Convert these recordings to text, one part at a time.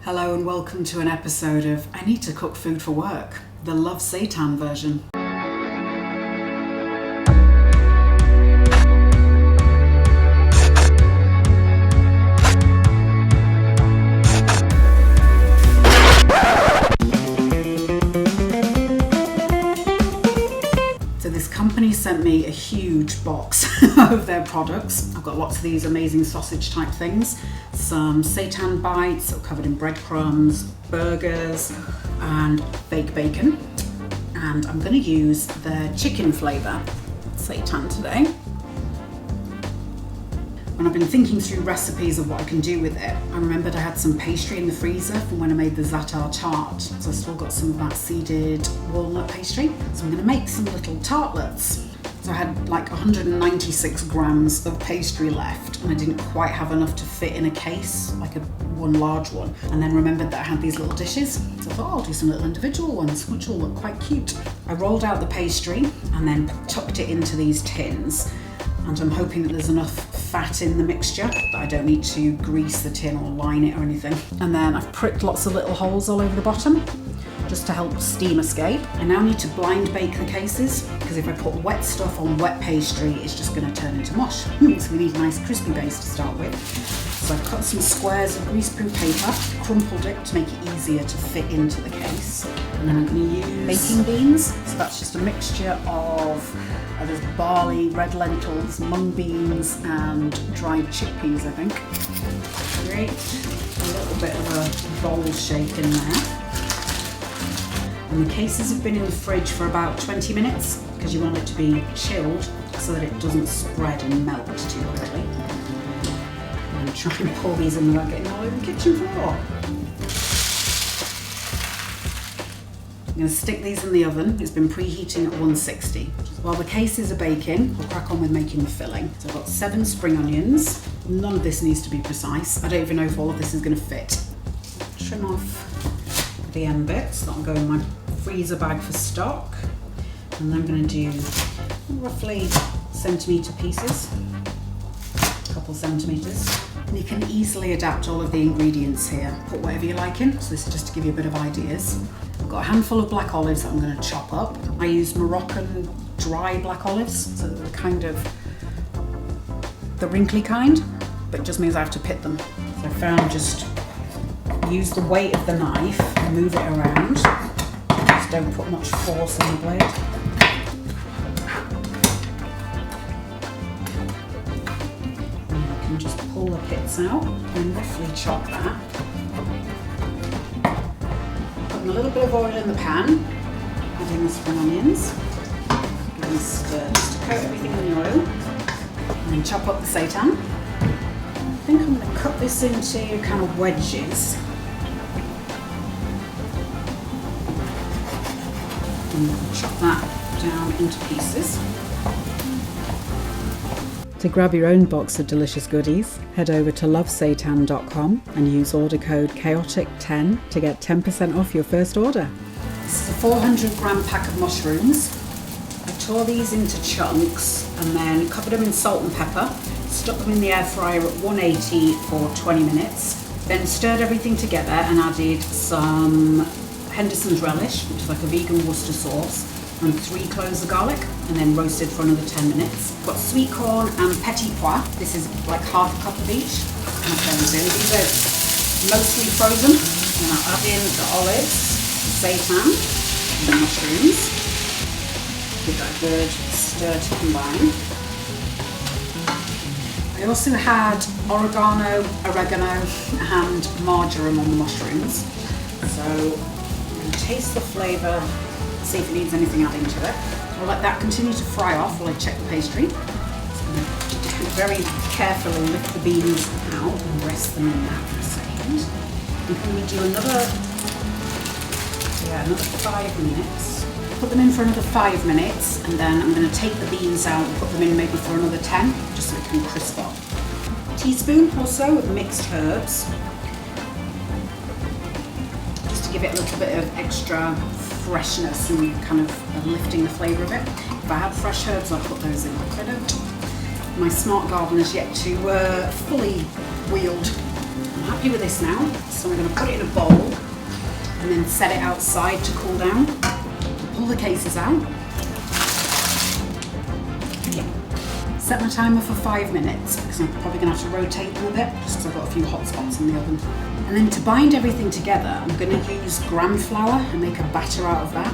Hello and welcome to an episode of I Need to Cook Food for Work, the Love Seitan version. So this company sent me a huge box of their products. I've got lots of these amazing sausage type things, some seitan bites covered in breadcrumbs, burgers and fake bacon. And I'm going to use their chicken flavour seitan today. When I've been thinking through recipes of what I can do with it, I remembered I had some pastry in the freezer from when I made the za'atar tart. So I've still got some of that seeded walnut pastry. So I'm going to make some little tartlets. So I had like 196 grams of pastry left and I didn't quite have enough to fit in a case, like one large one. And then remembered that I had these little dishes. So I thought, I'll do some little individual ones, which will look quite cute. I rolled out the pastry and then tucked it into these tins. And I'm hoping that there's enough fat in the mixture that I don't need to grease the tin or line it or anything. And then I've pricked lots of little holes all over the bottom just to help steam escape. I now need to blind bake the cases because if I put wet stuff on wet pastry, it's just going to turn into mush. So we need a nice crispy base to start with. So I've cut some squares of greaseproof paper, crumpled it to make it easier to fit into the case. And then I'm going to use baking beans. So that's just a mixture of there's barley, red lentils, mung beans and dried chickpeas, I think. Create a little bit of a bowl shape in there. And the cases have been in the fridge for about 20 minutes because you want it to be chilled so that it doesn't spread and melt too quickly. And try and pour these in without getting all over the kitchen floor. I'm going to stick these in the oven. It's been preheating at 160. While the cases are baking, we'll crack on with making the filling. So I've got 7 spring onions. None of this needs to be precise. I don't even know if all of this is going to fit. Trim off the end bits. That'll go in my freezer bag for stock. And I'm going to do roughly centimetre pieces. A couple centimetres. And you can easily adapt all of the ingredients here. Put whatever you like in. So this is just to give you a bit of ideas. I've got a handful of black olives that I'm going to chop up. I use Moroccan dry black olives, so they're kind of the wrinkly kind, but it just means I have to pit them. So I found just use the weight of the knife, move it around. Just don't put much force on the blade. And I can just pull the pits out and roughly chop that. Putting a little bit of oil in the pan, adding the spring onions. Just to coat everything in the oil and then chop up the seitan. I think I'm going to cut this into kind of wedges and chop that down into pieces. To grab your own box of delicious goodies, head over to loveseitan.com and use order code chaotic10 to get 10% off your first order. This is a 400 gram pack of mushrooms. I tore these into chunks and then covered them in salt and pepper, stuck them in the air fryer at 180 for 20 minutes, then stirred everything together and added some Henderson's relish, which is like a vegan Worcester sauce, and 3 cloves of garlic, and then roasted for another 10 minutes. Got sweet corn and petit pois. This is like half a cup of each. And those in. These are mostly frozen. And I'll add in the olives, seitan, and the mushrooms. Give that a good stir to combine. I also had oregano, and marjoram on the mushrooms. So I'm going to taste the flavour, see if it needs anything adding to it. I'll let that continue to fry off while I check the pastry. So I'm going to very carefully lift the beans out and rest them in that for a second. And can we do another 5 minutes? Put them in for another 5 minutes and then I'm going to take the beans out and put them in maybe for another 10, just so it can crisp up. A teaspoon or so of mixed herbs, just to give it a little bit of extra freshness and kind of lifting the flavour of it. If I had fresh herbs, I'd put those in, but I don't. My smart garden is yet to fully wield. I'm happy with this now, so I'm going to put it in a bowl and then set it outside to cool down. Pull the cases out. Yeah. Set my timer for 5 minutes because I'm probably going to have to rotate them a bit just because I've got a few hot spots in the oven. And then to bind everything together, I'm going to use gram flour and make a batter out of that.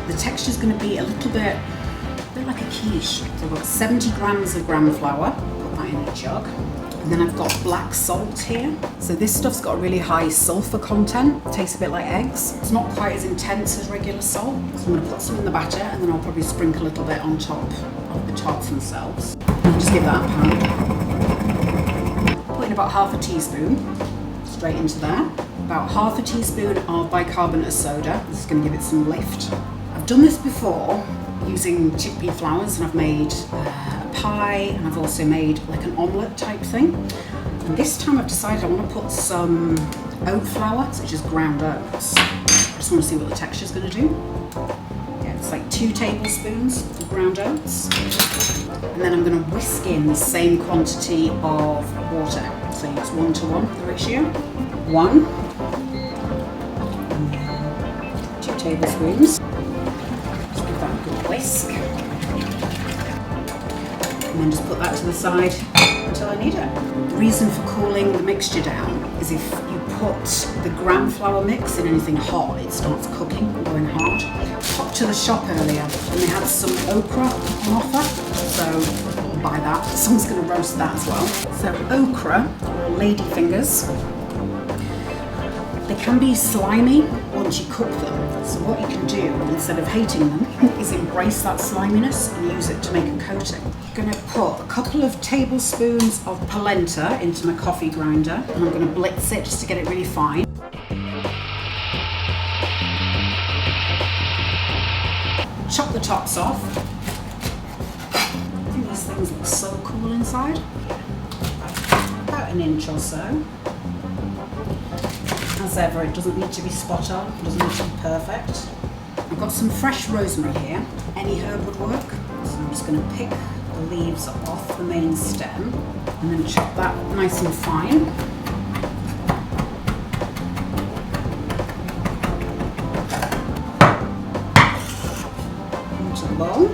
The texture is going to be a bit like a quiche. So I've got 70 grams of gram flour, put that in a jug. And then I've got black salt here. So this stuff's got a really high sulfur content. It tastes a bit like eggs. It's not quite as intense as regular salt. So I'm going to put some in the batter and then I'll probably sprinkle a little bit on top of the tarts themselves. And just give that a pound. Put in about half a teaspoon straight into there. About half a teaspoon of bicarbonate of soda. This is going to give it some lift. I've done this before using chickpea flours, and I've made a pie, and I've also made like an omelette type thing. And this time I've decided I want to put some oat flour, so it's just ground oats. I just want to see what the texture is going to do. Yeah, it's like 2 tablespoons of ground oats. And then I'm going to whisk in the same quantity of water. So it's 1:1, the ratio. 1, and then 2 tablespoons. Whisk, and then just put that to the side until I need it. The reason for cooling the mixture down is if you put the gram flour mix in anything hot, it starts cooking and going hard. I popped to the shop earlier and they had some okra on offer, so I'll buy that. Someone's going to roast that as well. So okra, or lady fingers, they can be slimy once you cook them. So what you can do, instead of hating them, is embrace that sliminess and use it to make a coating. I'm going to put a couple of tablespoons of polenta into my coffee grinder, and I'm going to blitz it just to get it really fine. Chop the tops off. I think these things look so cool inside. About an inch or so. As ever, it doesn't need to be spot on, it doesn't need to be perfect. I've got some fresh rosemary here. Any herb would work. So I'm just going to pick the leaves off the main stem and then chop that nice and fine. Into the bowl.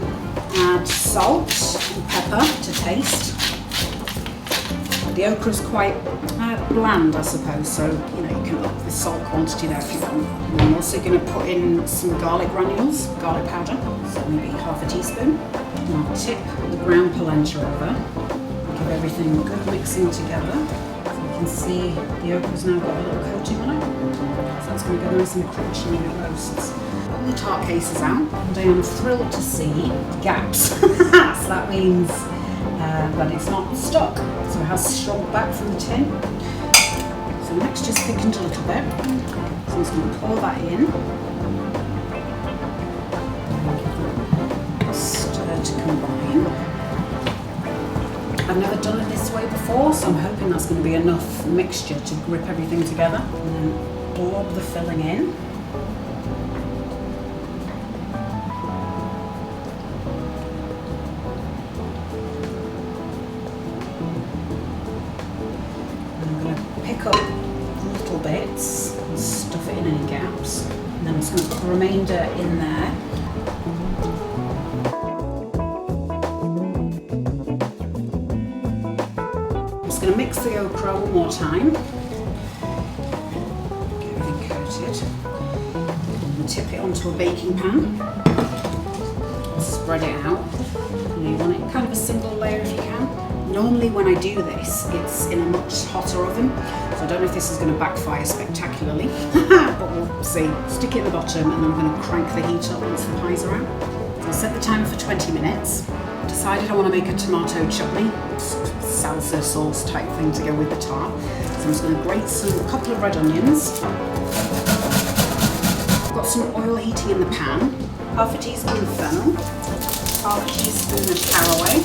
Add salt and pepper to taste. The okra is quite bland, I suppose, so you can up the salt quantity there if you want. And I'm also going to put in some garlic granules, garlic powder, so maybe half a teaspoon. And I'll tip the ground polenta over, give everything a good mixing together. So you can see the okra's now got a little coating on it, so it's going to go nice and crunchy when it roasts. Pull the tart cases out, and I am thrilled to see gaps. So that means that it's not stuck, so it has shrunk back from the tin. So the mixture's thickened a little bit, so I'm just going to pour that in. Stir to combine. I've never done it this way before, so I'm hoping that's going to be enough mixture to grip everything together. And then blob the filling in. Pick up little bits and stuff it in any gaps, and then I'm just going to put the remainder in there. I'm just going to mix the okra one more time, get everything coated, and tip it onto a baking pan, spread it out. You want it kind of a single layer if you can. Normally when I do this, it's in a much hotter oven, so I don't know if this is going to backfire spectacularly, but we'll see. Stick it in the bottom and then I'm going to crank the heat up once the pies are out. So I'll set the timer for 20 minutes. Decided I want to make a tomato chutney, salsa sauce type thing to go with the tart. So I'm just going to grate a couple of red onions. I've got some oil heating in the pan, half a teaspoon of fennel, half a teaspoon of caraway,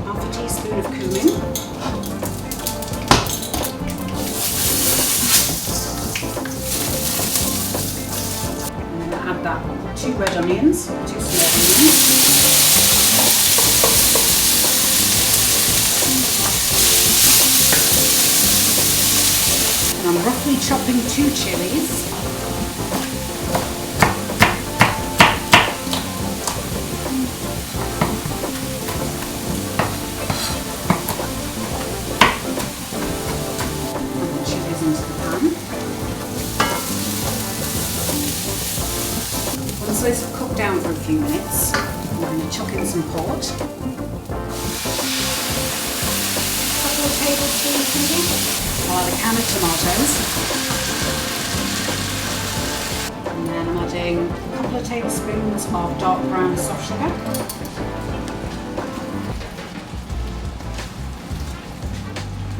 half a teaspoon of cumin, and then add that 2 red onions, 2 small onions, And I'm roughly chopping 2 chilies. Once those have cooked down for a few minutes, I'm going to chuck in some port. A couple of tablespoons maybe. I'll add a can of tomatoes. And then I'm adding a couple of tablespoons of dark brown soft sugar.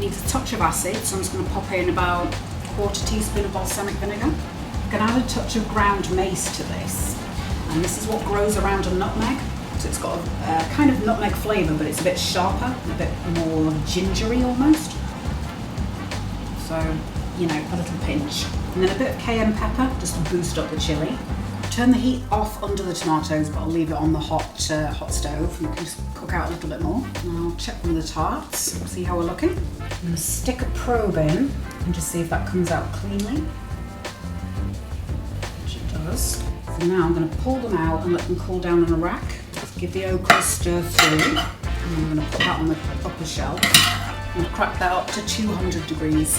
Needs a touch of acid, so I'm just going to pop in about a 1/4 teaspoon of balsamic vinegar. I'm going to add a touch of ground mace to this. And this is what grows around a nutmeg. So it's got a kind of nutmeg flavour, but it's a bit sharper, a bit more gingery almost. So, you know, a little pinch. And then a bit of cayenne pepper, just to boost up the chilli. Turn the heat off under the tomatoes, but I'll leave it on the hot stove. You can just cook out a little bit more. And I'll check one of the tarts, see how we're looking. I'm going to stick a probe in and just see if that comes out cleanly. Which it does. So now I'm going to pull them out and let them cool down on a rack. Just give the okra a stir through. And I'm going to put that on the upper shelf. And crack that up to 200 degrees.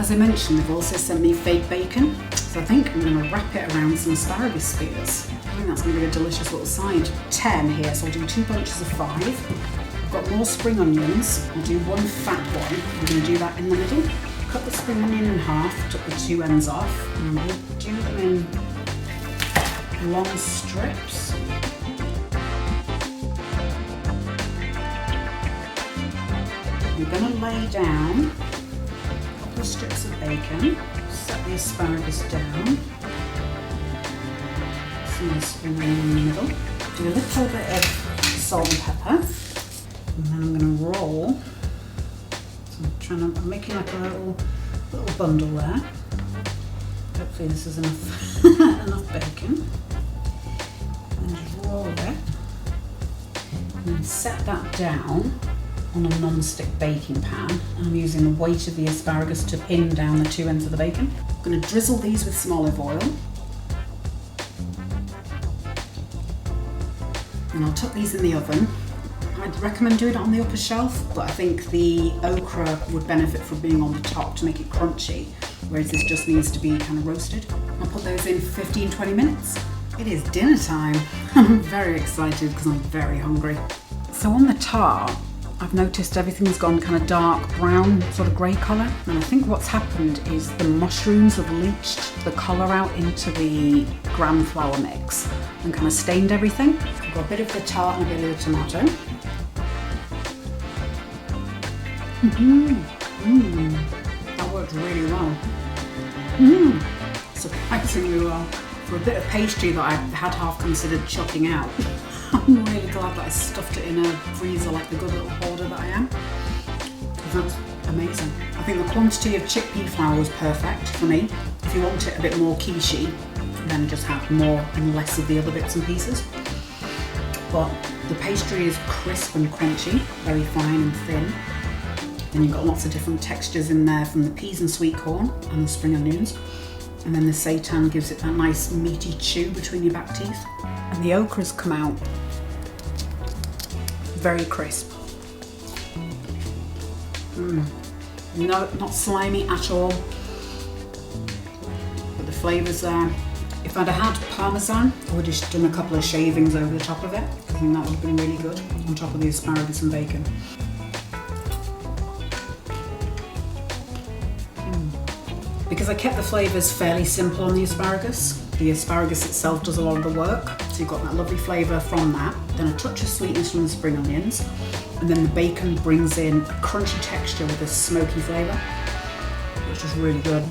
As I mentioned, they've also sent me fake bacon. So I think I'm going to wrap it around some asparagus spears. I think that's going to be a delicious little side. 10 here, so I'll do 2 bunches of 5. I've got more spring onions. I'll do 1 fat one. I'm going to do that in the middle. Cut the spring onion in half, took the 2 ends off, and we'll do them in long strips. We're going to lay down a couple of strips of bacon, set the asparagus down, some spring onion in the middle, do a little bit of salt and pepper, and then I'm going to roll. So I'm making like a little bundle there. Hopefully this is enough enough bacon. And just roll it, and then set that down on a non-stick baking pan. I'm using the weight of the asparagus to pin down the 2 ends of the bacon. I'm going to drizzle these with some olive oil. And I'll tuck these in the oven. I'd recommend doing it on the upper shelf, but I think the okra would benefit from being on the top to make it crunchy, whereas this just needs to be kind of roasted. I'll put those in for 15-20 minutes. It is dinner time. I'm very excited because I'm very hungry. So on the tart, I've noticed everything's gone kind of dark brown, sort of grey colour. And I think what's happened is the mushrooms have leached the colour out into the gram flour mix and kind of stained everything. I've got a bit of the tart and a bit of the tomato. That worked really well. Surprisingly well. For a bit of pastry that I had half considered chucking out. I'm really glad that I stuffed it in a freezer like the good little hoarder that I am. That's amazing. I think the quantity of chickpea flour was perfect for me. If you want it a bit more quiche, then just have more and less of the other bits and pieces. But the pastry is crisp and crunchy, very fine and thin. Then you've got lots of different textures in there from the peas and sweet corn and the spring onions. And then the seitan gives it that nice meaty chew between your back teeth. And the okra's come out very crisp. No, not slimy at all. But the flavour's there. If I'd have had parmesan, I would have just done a couple of shavings over the top of it. I think that would have been really good on top of the asparagus and bacon. Because I kept the flavours fairly simple on the asparagus itself does a lot of the work. So you've got that lovely flavour from that, then a touch of sweetness from the spring onions, and then the bacon brings in a crunchy texture with a smoky flavour, which is really good.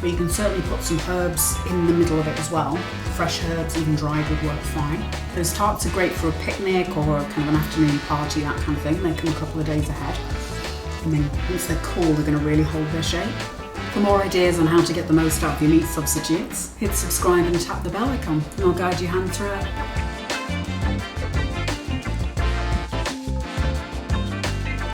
But you can certainly put some herbs in the middle of it as well. Fresh herbs, even dried, would work fine. Those tarts are great for a picnic or a kind of an afternoon party, that kind of thing. They come a couple of days ahead. And then once they're cool, they're going to really hold their shape. For more ideas on how to get the most out of your meat substitutes, hit subscribe and tap the bell icon, and I'll guide your hand through it.